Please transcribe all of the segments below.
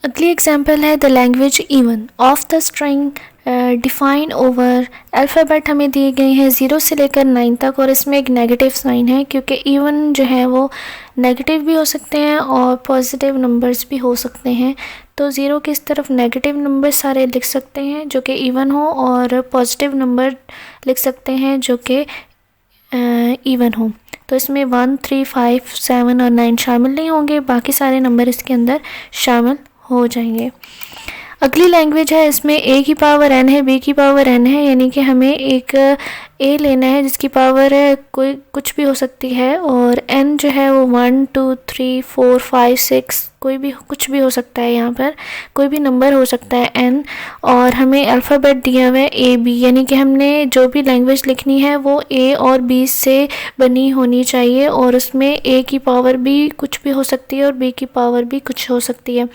अगली एग्जांपल है the language even of the string define over. Alphabet हमें दिए गए हैं 0 से लेकर 9 तक और इसमें एक नेगेटिव साइन है क्योंकि इवन जो है वो नेगेटिव भी हो सकते हैं और पॉजिटिव नंबर्स भी हो सकते हैं। तो 0 की इस तरफ नेगेटिव नंबर सारे लिख सकते हैं जो कि इवन हो और पॉजिटिव नंबर लिख सकते हैं जो कि इवन हो। तो इसमें 1, 3, 5, 7 और 9 शामिल नहीं होंगे, बाकी सारे नंबर इसके अंदर शामिल हो जाएंगे। अगली लैंग्वेज है, इसमें a की पावर n है, b की पावर n है, यानी कि हमें एक a लेना है जिसकी पावर कोई कुछ भी हो सकती है और n जो है वो 1, 2, 3, 4, 5, 6 कोई भी कुछ भी हो सकता है, यहाँ पर कोई भी नंबर हो सकता है n। और हमें अल्फ़ाबेट दिया हुआ है a b, यानी कि हमने जो भी लैंग्वेज लिखनी है वो a और b से बनी होनी चाहिए और उसमें a की पावर भी कुछ भी हो सकती है और b की पावर भी कुछ हो सकती है।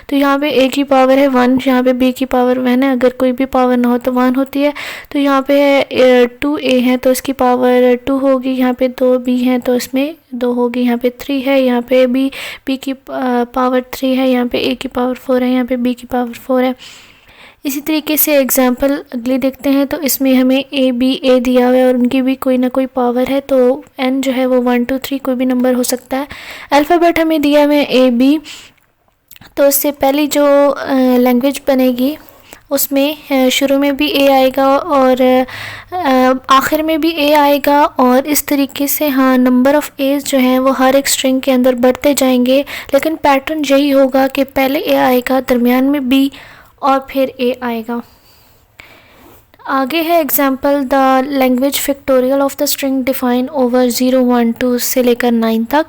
तो यहाँ पे a की पावर है 1, यहाँ पे b की पावर 1 है, अगर कोई भी पावर ना हो तो 1 होती है। तो यहाँ पे 2a है तो इसकी पावर 2 होगी, यहाँ पे 2b है तो इसमें 2 होगी, यहाँ पे 3 है, यहाँ पे b की पावर 3 है, यहाँ पे a की पावर 4 है, यहाँ पे b की पावर 4 है। इसी तरीके से एग्जाम्पल अगली देखते हैं। तो इसमें हमें a दिया हुआ है और उनकी भी कोई ना कोई पावर है, तो n जो है वो 1, 2, 3 कोई भी नंबर हो सकता है। अल्फ़ाबेट हमें दिया हुआ है a b, तो इससे पहली जो लैंग्वेज बनेगी उसमें शुरू में भी a आएगा और आखिर में भी a आएगा और इस तरीके से हाँ नंबर ऑफ़ एज जो हैं वो हर एक स्ट्रिंग के अंदर बढ़ते जाएंगे, लेकिन पैटर्न यही होगा कि पहले a आएगा, दरमियान में b और फिर a आएगा। आगे है example the language factorial of the string define over 0, 1, 2 से लेकर 9 तक।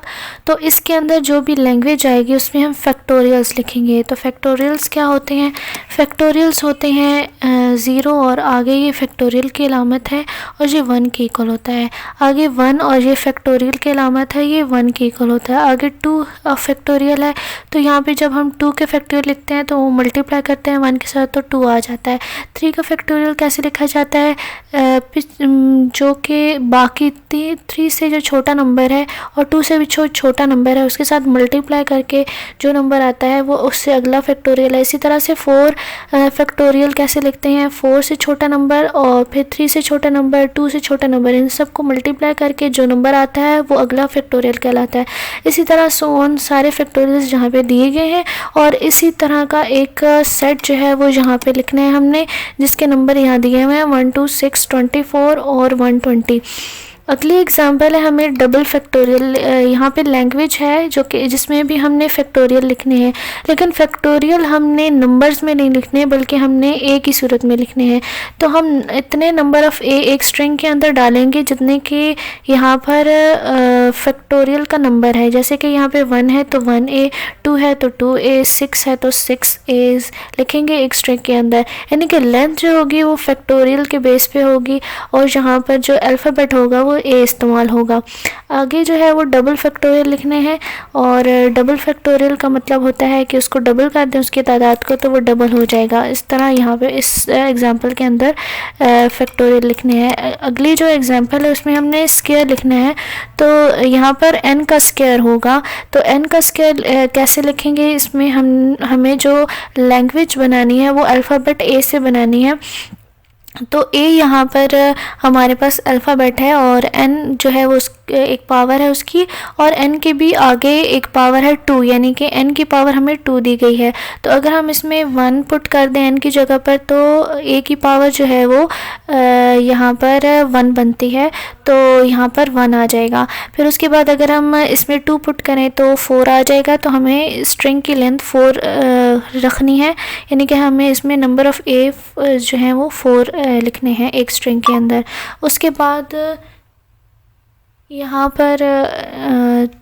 तो इसके अंदर जो भी लैंग्वेज आएगी उसमें हम फैक्टोरियल्स लिखेंगे। तो फैक्टोरियल्स क्या होते हैं? फैक्टोरियल्स होते हैं 0 और आगे ये फैक्टोरियल की अलामत है और ये 1 के इक्वल होता है। आगे 1 और ये फैक्टोरियल की अलामत है, ये 1 के इक्वल होता है। आगे 2 फैक्टोरियल है, तो यहाँ पे जब हम 2 के फैक्टोरियल लिखते हैं तो वो मल्टीप्लाई करते हैं 1 के साथ तो 2 आ जाता है। 3 का फैक्टोरियल कैसे लिखा जाता है? जो कि बाकी 3 से जो छोटा नंबर है और 2 से भी छोटा नंबर है उसके साथ मल्टीप्लाई करके जो नंबर आता है वो उससे अगला फैक्टोरियल है। इसी तरह से 4 फैक्टोरियल कैसे लिखते हैं? 4 से छोटा नंबर और फिर 3 से छोटा नंबर, 2 से छोटा नंबर, इन सबको मल्टीप्लाई करके जो नंबर आता है वो अगला फैक्टोरियल कहलाता है। इसी तरह सोन सारे फैक्टोरियल्स जहाँ पे दिए गए हैं और इसी तरह का एक सेट जो है वो यहाँ पे लिखना है हमने, जिसके नंबर यहाँ दिए हुए हैं 1, 2, 6, 24 और 120। अगली एग्जांपल है हमें डबल फैक्टोरियल। यहाँ पे लैंग्वेज है जो कि जिसमें भी हमने फैक्टोरियल लिखने हैं, लेकिन फैक्टोरियल हमने नंबर्स में नहीं लिखने बल्कि हमने ए की सूरत में लिखने हैं। तो हम इतने नंबर ऑफ़ ए एक स्ट्रिंग के अंदर डालेंगे जितने कि यहाँ पर फैक्टोरियल का नंबर है। जैसे कि यहाँ पे 1 है तो 1a, 2 है तो 2a, 6 है तो 6a's लिखेंगे एक स्ट्रिंग के अंदर, यानी कि लेंथ जो होगी वो फैक्टोरियल के बेस पे होगी और यहाँ पर जो अल्फ़ाबेट होगा वो ए इस्तेमाल होगा। आगे जो है वो डबल फैक्टोरियल लिखने हैं और डबल फैक्टोरियल का मतलब होता है कि उसको डबल कर दें उसकी तादाद को तो वो डबल हो जाएगा। इस तरह यहाँ पे इस एग्जांपल के अंदर फैक्टोरियल लिखने हैं। अगली जो एग्जांपल है उसमें हमने स्क्वायर लिखना है, तो यहाँ पर n का स्क्वायर होगा। तो n का स्क्वायर कैसे लिखेंगे? इसमें हमें जो लैंग्वेज बनानी है वो अल्फ़ाबेट a से बनानी है। तो a यहाँ पर हमारे पास अल्फ़ाबेट है और n जो है वो एक पावर है उसकी और n के भी आगे एक पावर है 2, यानी कि n की पावर हमें 2 दी गई है। तो अगर हम इसमें 1 पुट कर दें n की जगह पर तो a की पावर जो है वो यहाँ पर 1 बनती है, तो यहाँ पर 1 आ जाएगा। फिर उसके बाद अगर हम इसमें 2 पुट करें तो 4 आ जाएगा। तो हमें स्ट्रिंग की लेंथ 4 रखनी है, यानी कि हमें इसमें नंबर ऑफ़ ए जो है वो 4 लिखने हैं एक स्ट्रिंग के अंदर। उसके बाद यहाँ पर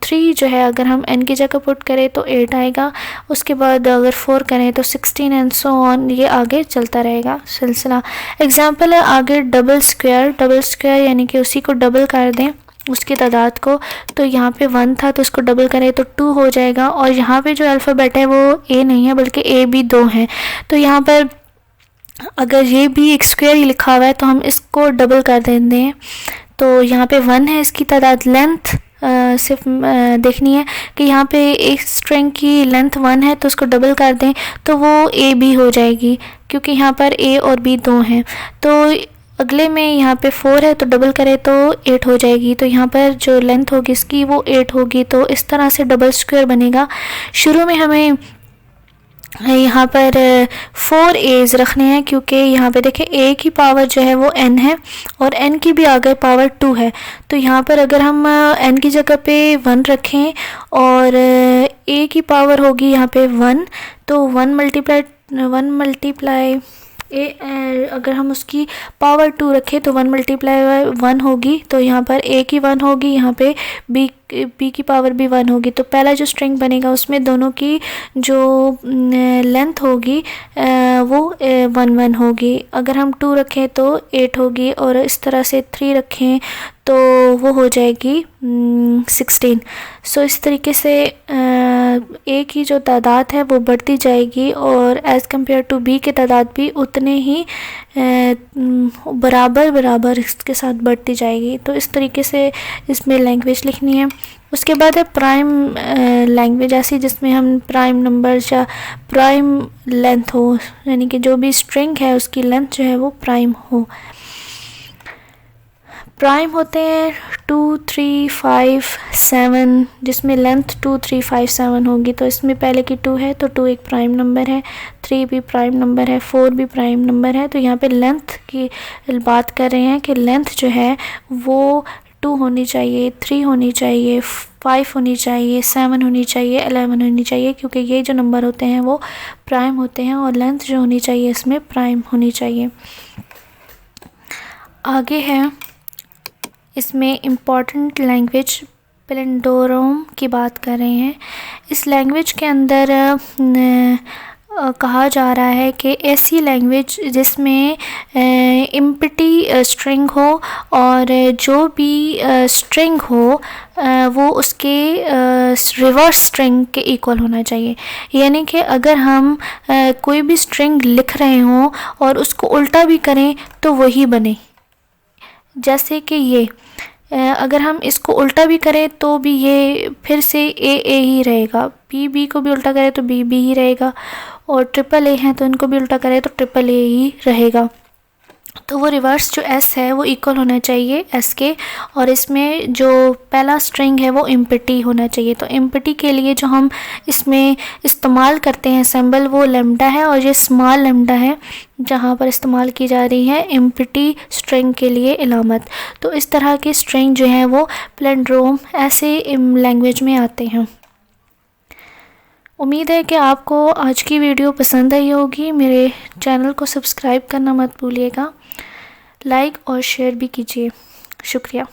3 जो है अगर हम n की जगह पुट करें तो 8 आएगा। उसके बाद अगर 4 करें तो 16 एंड सो ऑन, ये आगे चलता रहेगा सिलसिला। एग्जांपल है आगे डबल स्क्वायर यानी कि उसी को डबल कर दें उसकी तादाद को। तो यहाँ पे 1 था तो इसको डबल करें तो 2 हो जाएगा और यहाँ पे जो अल्फ़ाबेट है वो a नहीं है बल्कि a b 2 है। तो यहाँ पर अगर ये भी एक स्क्वायर ही लिखा हुआ है तो हम इसको डबल कर देते हैं। तो यहाँ पे 1 है इसकी तादाद, लेंथ सिर्फ देखनी है कि यहाँ पे एक स्ट्रिंग की लेंथ 1 है तो उसको डबल कर दें तो वो ए बी हो जाएगी, क्योंकि यहाँ पर ए और बी 2 हैं। तो अगले में यहाँ पे 4 है तो डबल करें तो 8 हो जाएगी। तो यहाँ पर जो लेंथ होगी इसकी वो 8 होगी। तो इस तरह से डबल स्क्वायर बनेगा। शुरू में हमें यहाँ पर 4 एज रखने हैं, क्योंकि यहाँ पे देखें ए की पावर जो है वो n है और n की भी आगे पावर 2 है। तो यहाँ पर अगर हम n की जगह पे 1 रखें और a की पावर होगी यहाँ पे 1, तो 1 मल्टीप्लाई अगर हम उसकी पावर 2 रखें तो 1 मल्टीप्लाई 1 होगी। तो यहाँ पर a की 1 होगी, यहाँ पे b की पावर भी 1 होगी। तो पहला जो स्ट्रिंग बनेगा उसमें दोनों की जो लेंथ होगी वो 1 होगी। अगर हम 2 रखें तो 8 होगी और इस तरह से 3 रखें तो वो हो जाएगी 16। सो इस तरीके से ए की जो तादाद है वो बढ़ती जाएगी और एज़ कम्पेयर टू बी की तादाद भी उतने ही बराबर इसके साथ बढ़ती जाएगी। तो इस तरीके से इसमें लैंग्वेज लिखनी है। उसके बाद है प्राइम लैंग्वेज, ऐसी जिसमें हम प्राइम नंबर्स या प्राइम लेंथ हो, यानी कि जो भी स्ट्रिंग है उसकी लेंथ जो है वो प्राइम हो। प्राइम होते हैं 2, 3, 5, 7, जिसमें लेंथ 2, 3, 5, 7 होगी। तो इसमें पहले की 2 है तो 2 एक प्राइम नंबर है, 3 भी प्राइम नंबर है, 4 भी प्राइम नंबर है। तो यहाँ पे लेंथ की बात कर रहे हैं कि लेंथ जो है वो 2 होनी चाहिए, 3 होनी चाहिए, 5 होनी चाहिए, 7 होनी चाहिए, 11 होनी चाहिए, क्योंकि ये जो नंबर होते हैं वो प्राइम होते हैं और लेंथ जो होनी चाहिए इसमें प्राइम होनी चाहिए। आगे है इसमें इम्पॉर्टेंट लैंग्वेज पैलिंड्रोम की बात कर रहे हैं। इस लैंग्वेज के अंदर कहा जा रहा है कि ऐसी लैंग्वेज जिसमें एम्प्टी स्ट्रिंग हो और जो भी स्ट्रिंग हो वो उसके रिवर्स स्ट्रिंग के इक्वल होना चाहिए। यानी कि अगर हम कोई भी स्ट्रिंग लिख रहे हों और उसको उल्टा भी करें तो वही बने। जैसे कि ये अगर हम इसको उल्टा भी करें तो भी ये फिर से ए ही रहेगा, बी को भी उल्टा करें तो बी ही रहेगा, और ट्रिपल ए है तो इनको भी उल्टा करें तो ट्रिपल ए ही रहेगा। तो वो रिवर्स जो एस है वो इक्वल होना चाहिए एस के, और इसमें जो पहला स्ट्रिंग है वो एम्प्टी होना चाहिए। तो एम्प्टी के लिए जो हम इसमें इस्तेमाल करते हैं सिंबल वो लैम्डा है, और ये स्मॉल लैम्डा है जहाँ पर इस्तेमाल की जा रही है एम्प्टी स्ट्रिंग के लिए इलामत। तो इस तरह के स्ट्रिंग जो है वो पैलिंड्रोम ऐसे लैंग्वेज में आते हैं। उम्मीद है कि आपको आज की वीडियो पसंद आई होगी। मेरे चैनल को सब्सक्राइब करना मत भूलिएगा, लाइक और शेयर भी कीजिए। शुक्रिया।